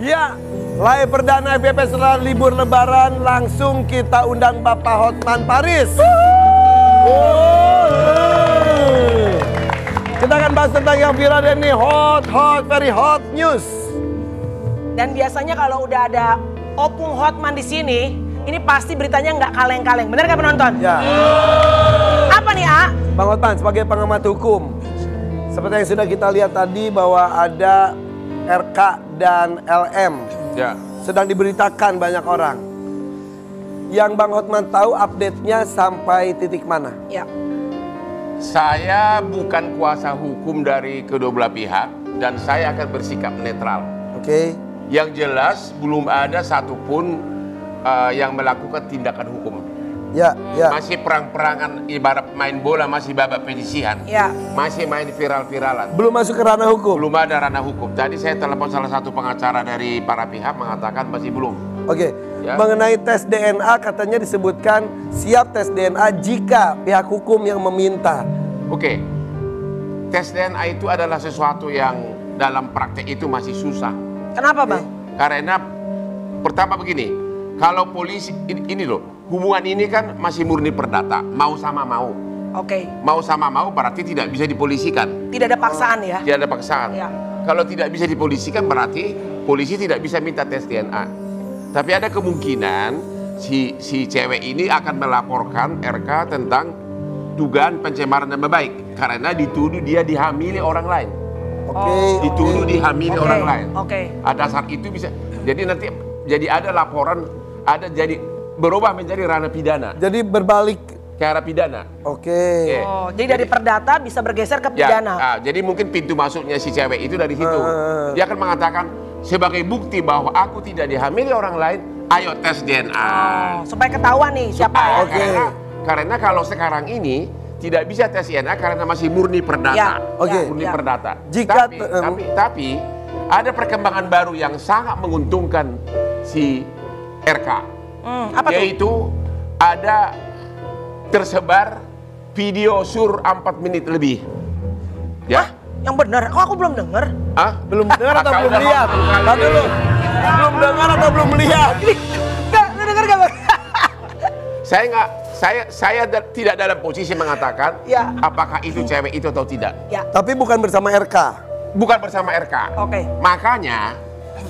Ya, live perdana FYP setelah libur lebaran, langsung kita undang Bapak Hotman Paris. Kita akan bahas tentang yang viral dan ini very hot news. Dan biasanya kalau udah ada Opung Hotman di sini, ini pasti beritanya nggak kaleng-kaleng. Bener nggak penonton? Ya. Apa nih, A? Bang Hotman sebagai pengamat hukum, seperti yang sudah kita lihat tadi bahwa ada RK dan LM sedang diberitakan banyak orang. Yang Bang Hotman tahu update-nya sampai titik mana? Ya. Saya bukan kuasa hukum dari kedua belah pihak dan saya akan bersikap netral. Oke. Yang jelas belum ada satupun yang melakukan tindakan hukum. Ya. Masih perang-perangan, ibarat main bola masih babak penyisihan. Ya. Masih main viral-viralan. Belum masuk ke ranah hukum? Belum ada ranah hukum. Tadi saya telepon salah satu pengacara dari para pihak mengatakan masih belum. Oke. Ya. Mengenai tes DNA katanya disebutkan siap tes DNA jika pihak hukum yang meminta. Oke. Tes DNA itu adalah sesuatu yang dalam praktek itu masih susah. Kenapa, Bang? Karena pertama begini, kalau polisi ini loh, hubungan ini kan masih murni perdata, mau sama mau. Oke. Mau sama mau berarti tidak bisa dipolisikan. Tidak ada paksaan ya? Tidak ada paksaan. Ya. Kalau tidak bisa dipolisikan berarti polisi tidak bisa minta tes DNA. Tapi ada kemungkinan si cewek ini akan melaporkan RK tentang dugaan pencemaran nama baik karena dituduh dia dihamili orang lain. Dituduh dihamili orang lain. Ada saat itu bisa. Jadi nanti jadi ada laporan, ada jadi berubah menjadi ranah pidana. Jadi berbalik ke arah pidana. Jadi dari perdata bisa bergeser ke pidana. Jadi mungkin pintu masuknya si cewek itu dari situ. Dia akan mengatakan sebagai bukti bahwa aku tidak dihamili orang lain, ayo tes DNA. Supaya ketahuan nih siapa ya. Karena kalau sekarang ini tidak bisa tes DNA karena masih murni perdata. Murni perdata. Tapi ada perkembangan baru yang sangat menguntungkan si RK. Apa yaitu ada tersebar video sur 4 menit lebih. Ya. Yang benar, kok aku belum dengar? Belum dengar atau belum lihat? Tadi dulu. Belum dengar atau belum lihat? Enggak, lu dengar enggak, Bang? Saya tidak dalam posisi mengatakan apakah itu cewek itu atau tidak. Tapi bukan bersama RK. Bukan bersama RK. Makanya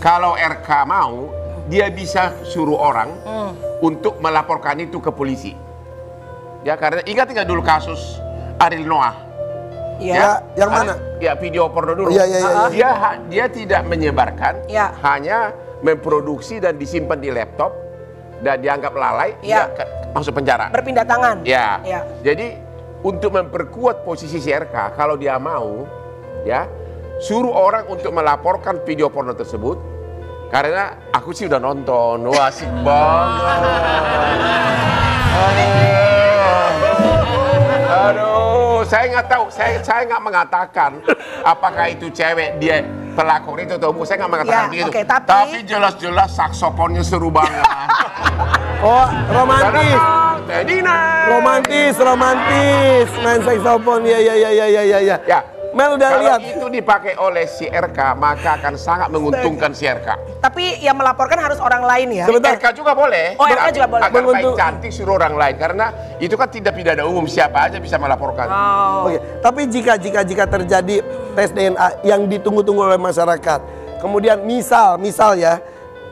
kalau RK mau, dia bisa suruh orang untuk melaporkan itu ke polisi. Ya, karena ingat dulu kasus Ariel Noah. Yang mana? Ya, video porno dulu. Dia tidak menyebarkan, hanya memproduksi dan disimpan di laptop dan dianggap lalai, dia masuk penjara. Berpindah tangan. Jadi untuk memperkuat posisi si RK, kalau dia mau, suruh orang untuk melaporkan video porno tersebut. Karena aku sih udah nonton, wah asik banget. Aduh, saya nggak tahu, saya nggak mengatakan apakah itu cewek dia pelakor itu atau bukan, saya nggak mengatakan begitu. Tapi jelas-jelas saksofonnya seru banget. Romantis. Romantis, main saksofon, ya. Mel udah lihat. Kalau itu dipakai oleh si RK, maka akan sangat menguntungkan si RK. Tapi yang melaporkan harus orang lain ya? RK juga boleh. RK juga boleh. Agar baik cantik suruh orang lain. Karena itu kan tidak pidana umum, siapa aja bisa melaporkan. Tapi jika terjadi tes DNA yang ditunggu-tunggu oleh masyarakat, kemudian misal ya,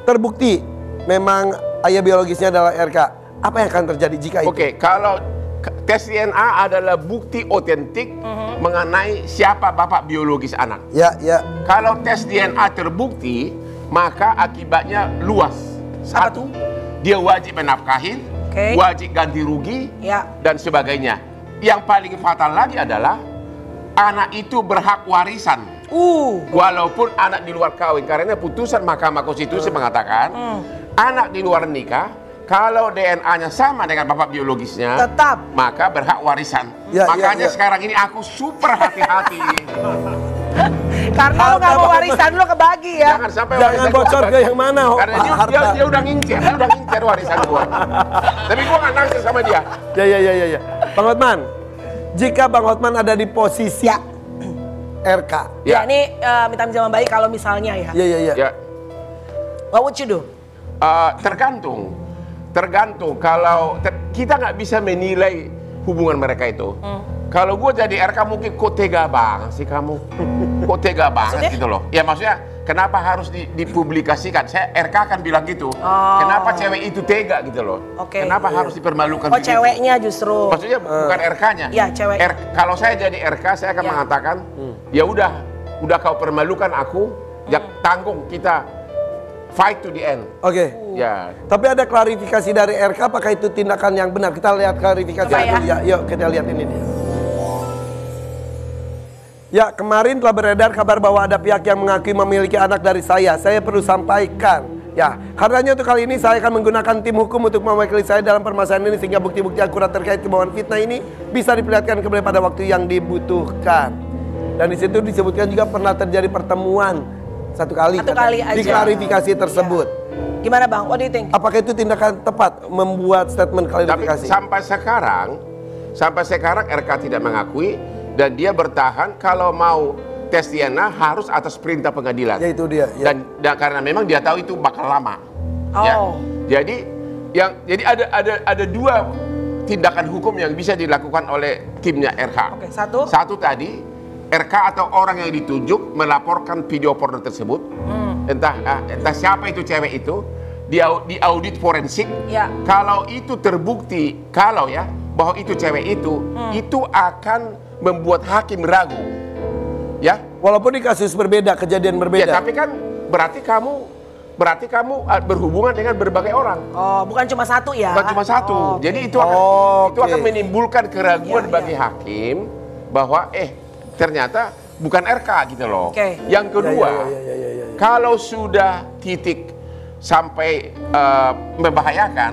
terbukti memang ayah biologisnya adalah RK, apa yang akan terjadi jika itu? Kalau tes DNA adalah bukti otentik mengenai siapa bapak biologis anak. Kalau tes DNA terbukti, maka akibatnya luas. Satu, dia wajib menafkahin, wajib ganti rugi, dan sebagainya. Yang paling fatal lagi adalah anak itu berhak warisan. Walaupun anak di luar kawin, karena putusan Mahkamah Konstitusi mengatakan anak di luar nikah, kalau DNA-nya sama dengan bapak biologisnya, tetap, maka berhak warisan. Makanya sekarang ini aku super hati-hati. Karena lo nggak mau warisan lo kebagi ya. Jangan sampai jangan bocor ke yang mana. Karena dia udah ngincer warisan gua. Tapi gua nggak naksir sama dia. Ya. Bang Hotman, jika Bang Hotman ada di posisi RK. Ini minta pinjaman baik kalau misalnya ya. Iya. What would you do? Tergantung. Kalau kita nggak bisa menilai hubungan mereka itu. Kalau gue jadi RK mungkin kok tega banget sih kamu. Kok tega banget gitu loh. Ya maksudnya kenapa harus dipublikasikan? Saya RK akan bilang gitu. Kenapa cewek itu tega gitu loh. Kenapa harus dipermalukan begitu? Ceweknya justru. Maksudnya bukan RK-nya. Iya, cewek. Kalau saya jadi RK saya akan mengatakan, ya udah kau permalukan aku, ya tanggung kita fight to the end. Ya. Tapi ada klarifikasi dari RK, apakah itu tindakan yang benar? Kita lihat klarifikasi dulu ya. Yuk kita lihat ini dia. Ya, kemarin telah beredar kabar bahwa ada pihak yang mengakui memiliki anak dari saya. Saya perlu sampaikan. Ya, karenanya untuk kali ini saya akan menggunakan tim hukum untuk mewakili saya dalam permasalahan ini sehingga bukti-bukti akurat terkait kebohongan fitnah ini bisa diperlihatkan kembali pada waktu yang dibutuhkan. Dan di situ disebutkan juga pernah terjadi pertemuan satu kali aja. Di klarifikasi tersebut. Gimana Bang? What do you think? Apakah itu tindakan tepat membuat statement klarifikasi? Tapi sampai sekarang RK tidak mengakui dan dia bertahan kalau mau tes DNA harus atas perintah pengadilan. Ya itu dia. Ya. Dan karena memang dia tahu itu bakal lama. Ya. Jadi ada dua tindakan hukum yang bisa dilakukan oleh timnya RH. Satu tadi RK atau orang yang ditunjuk melaporkan video porno tersebut. Entah siapa itu cewek itu, di audit forensik. Kalau itu terbukti bahwa itu cewek itu akan membuat hakim ragu. Ya, walaupun di kasus berbeda, kejadian berbeda. Ya, tapi kan berarti kamu berhubungan dengan berbagai orang. Bukan cuma satu ya. Bukan cuma satu. Jadi itu akan menimbulkan keraguan bagi hakim bahwa ternyata bukan RK gitu loh. Yang kedua, kalau sudah titik sampai membahayakan,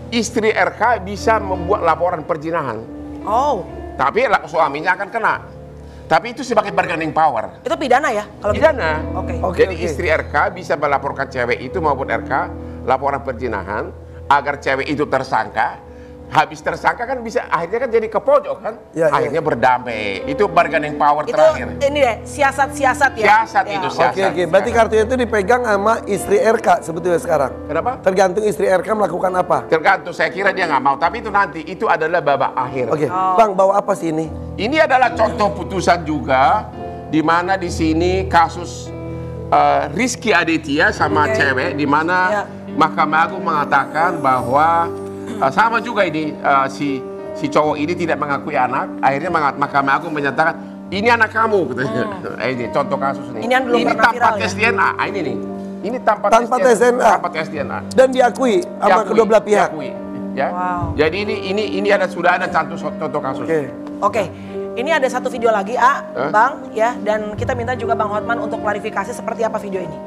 istri RK bisa membuat laporan perzinahan. Tapi suaminya akan kena. Tapi itu sebagai bargaining power. Itu pidana ya? Kalau pidana. Jadi istri RK bisa melaporkan cewek itu maupun RK laporan perzinahan agar cewek itu tersangka. Habis tersangka kan bisa akhirnya kan jadi ke pojok kan? Akhirnya berdamai. Itu bargaining power terakhir. Ini deh siasat-siasat ya. Itu siasat. Berarti kartunya itu dipegang sama istri RK sebetulnya sekarang. Kenapa? Tergantung istri RK melakukan apa. Tergantung. Saya kira dia nggak mau. Tapi itu nanti itu adalah babak akhir. Bang, bawa apa sih ini? Ini adalah contoh putusan juga di mana di sini kasus Rizky Aditya sama cewek di mana Mahkamah Agung mengatakan bahwa sama juga ini si cowok ini tidak mengakui anak. Akhirnya Mahkamah Agung menyatakan ini anak kamu. Ini contoh kasus nih. Ini tanpa tes DNA. Ini nih. Ini tanpa tes DNA. Dan diakui sama kedua belah pihak. Diakui. Ya. Jadi ini sudah ada contoh kasus. Ini ada satu video lagi Bang ya, dan kita minta juga Bang Hotman untuk klarifikasi seperti apa video ini.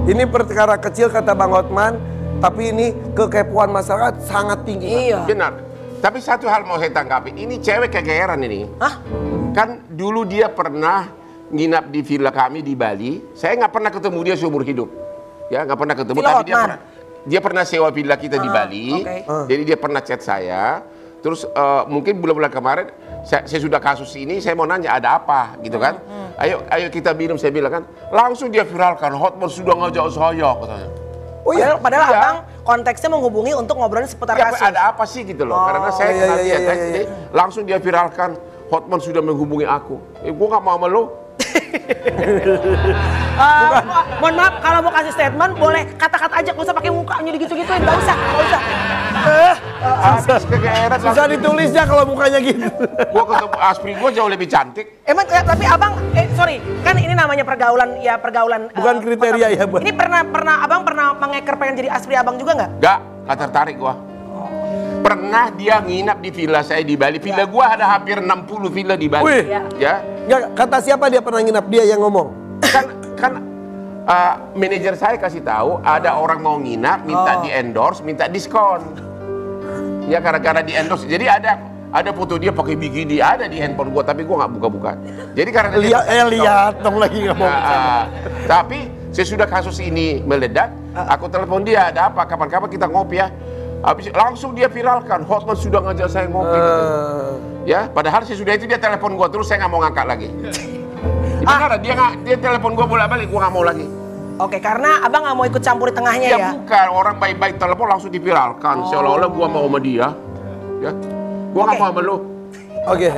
Ini perkara kecil kata Bang Hotman, tapi ini kekepoan masyarakat sangat tinggi. Benar. Tapi satu hal mau saya tanggapi, ini cewek kegeeran ini. Kan dulu dia pernah nginap di villa kami di Bali. Saya nggak pernah ketemu dia seumur hidup. Ya nggak pernah ketemu. Tapi dia pernah sewa villa kita di Bali. Jadi dia pernah chat saya. Terus mungkin bulan-bulan kemarin saya sudah kasus ini, saya mau nanya ada apa gitu kan. Ayo kita minum, saya bilang kan. Langsung dia viralkan, Hotman sudah ngajak saya katanya. Padahal Abang konteksnya menghubungi untuk ngobrolin seputar kasus. Ada apa sih gitu loh. Karena saya kenal dia kan. Langsung dia viralkan, Hotman sudah menghubungi aku. Gue gak mau sama lo. Mohon maaf, kalau mau kasih statement boleh kata-kata aja, gak usah pakai mukanya gitu-gituin, gak usah. Susah ditulisnya kalau mukanya gitu. Gua ketemu Aspri, gua jauh lebih cantik. Emang tapi Abang, sorry, kan ini namanya pergaulan. Bukan kriteria ya, Bang. Ini Abang pernah mengeker pengen jadi Aspri Abang juga nggak? Nggak tertarik gua. Pernah dia nginap di villa saya di Bali. Villa gua ada hampir 60 villa di Bali. Ya. Nggak, kata siapa dia pernah nginap? Dia yang ngomong. Kan manajer saya kasih tahu ada orang mau nginap, minta di endorse, minta diskon. Ya gara-gara di endorse. Jadi ada foto dia pakai bikini ada di handphone gua, tapi gua nggak buka-buka. Jadi karena lihat dong lagi nggak mau. Tapi sesudah kasus ini meledak, aku telepon dia, ada apa? Kapan-kapan kita ngopi ya. Habis langsung dia viralkan, Hotman sudah ngajak saya ngopi. Gitu. Ya, padahal sesudah itu dia telepon gua terus, saya nggak mau ngangkat lagi. Benar, dia telepon gue bolak-balik, gue nggak mau lagi. Oke, karena abang nggak mau ikut campur di tengahnya ya? Ya bukan, orang baik-baik telepon langsung diviralkan, seolah-olah gue mau sama dia. Ya, gue nggak mau sama lu. Oke.